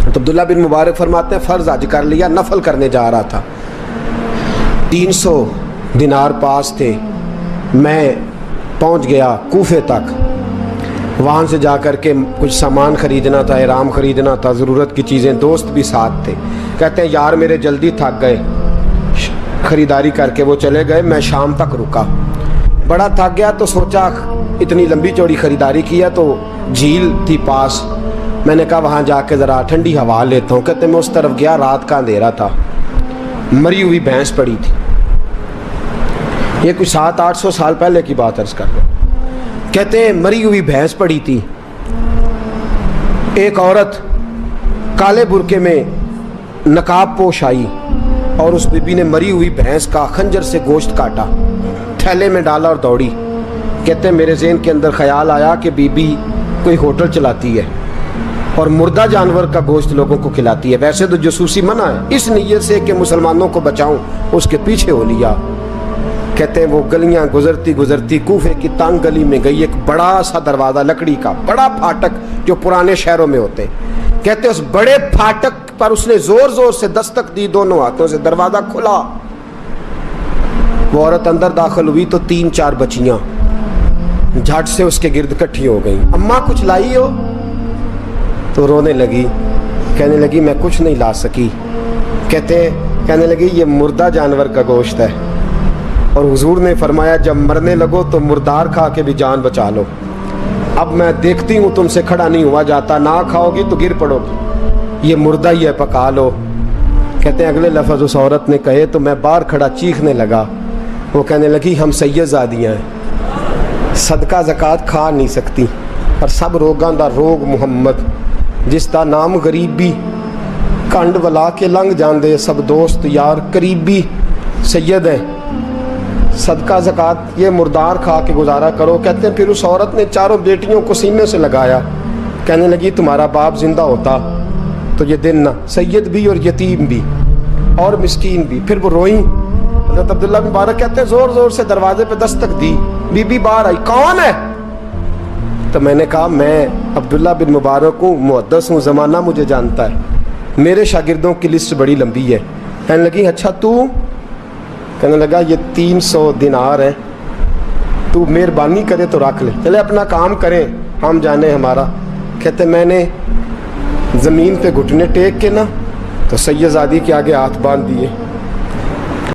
تو عبداللہ بن مبارک فرماتے ہیں فرض حج کر لیا، نفل کرنے جا رہا تھا، 300 دینار پاس تھے، میں پہنچ گیا کوفے تک، وہاں سے جا کر کے کچھ سامان خریدنا تھا، احرام خریدنا تھا، ضرورت کی چیزیں، دوست بھی ساتھ تھے، کہتے ہیں یار میرے جلدی تھک گئے، خریداری کر کے وہ چلے گئے، میں شام تک رکا، بڑا تھک گیا تو سوچا اتنی لمبی چوڑی خریداری کی ہے تو جھیل تھی پاس، میں نے کہا وہاں جا کے ذرا ٹھنڈی ہوا لیتا ہوں، کہتے ہیں میں اس طرف گیا، رات کا اندھیرا تھا، مری ہوئی بھینس پڑی تھی، یہ کچھ 700-800 سال پہلے کی بات عرض کر رہا ہوں، کہتے ہیں مری ہوئی بھینس پڑی تھی، ایک عورت کالے برقعے میں نقاب پوش آئی اور اس بی بی نے مری ہوئی بھینس کا خنجر سے گوشت کاٹا، تھیلے میں ڈالا اور دوڑی، کہتے ہیں میرے ذہن کے اندر خیال آیا کہ بی بی کوئی ہوٹل چلاتی ہے اور مردہ جانور کا گوشت لوگوں کو کھلاتی ہے، ویسے تو جاسوسی منع ہے، اس نیت سے کہ مسلمانوں کو بچاؤں اس کے پیچھے ہو لیا۔ کہتے ہیں وہ گلیاں گزرتی گزرتی کوفے کی تنگ گلی میں گئی، ایک بڑا سا دروازہ لکڑی کا، بڑا پھاٹک جو پرانے شہروں میں ہوتے ہیں، کہتے ہیں اس بڑے پھاٹک پر اس نے زور زور سے دستک دی، دونوں ہاتھوں سے دروازہ کھلا، وہ عورت اندر داخل ہوئی تو 3-4 بچیاں جھٹ سے اس کے گرد اکٹھی ہو گئیں، اماں کچھ لائی ہو؟ تو رونے لگی، کہنے لگی میں کچھ نہیں لا سکی، کہنے لگی یہ مردہ جانور کا گوشت ہے، اور حضور نے فرمایا جب مرنے لگو تو مردار کھا کے بھی جان بچا لو، اب میں دیکھتی ہوں تم سے کھڑا نہیں ہوا جاتا، نہ کھاؤ گی تو گر پڑو گی، یہ مردہ ہی ہے پکا لو۔ کہتے ہیں اگلے لفظ اس عورت نے کہے تو میں باہر کھڑا چیخنے لگا، وہ کہنے لگی ہم سید زادیاں ہیں، صدقہ زکوٰۃ کھا نہیں سکتی، اور سب روگاں دا روگ محمد، جس دا نام غریبی، کنڈ ولا کے لنگ جاندے، سب دوست یار قریبی سید ہیں، صدقہ زکوٰۃ یہ مردار کھا کے گزارا کرو۔ کہتے ہیں پھر اس عورت نے چاروں بیٹیوں کو سینے سے لگایا، کہنے لگی تمہارا باپ زندہ ہوتا تو یہ دن نہ، سید بھی اور یتیم بھی اور مسکین بھی۔ پھر وہ روئیں، حضرت عبداللہ بن مبارک کہتے ہیں زور زور سے دروازے پہ دستک دی، بی بی باہر آئی، کون ہے؟ تو میں نے کہا میں عبداللہ بن مبارک ہوں، محدث ہوں، زمانہ مجھے جانتا ہے، میرے شاگردوں کی لسٹ بڑی لمبی ہے۔ کہنے لگی اچھا تو؟ کہنے لگا یہ 300 دینار ہیں، تو مہربانی کرے تو رکھ لے، چلے اپنا کام کریں ہم جانے ہمارا۔ کہتے میں نے زمین پہ گھٹنے ٹیک کے نا تو سید زادی کے آگے ہاتھ باندھ دیے،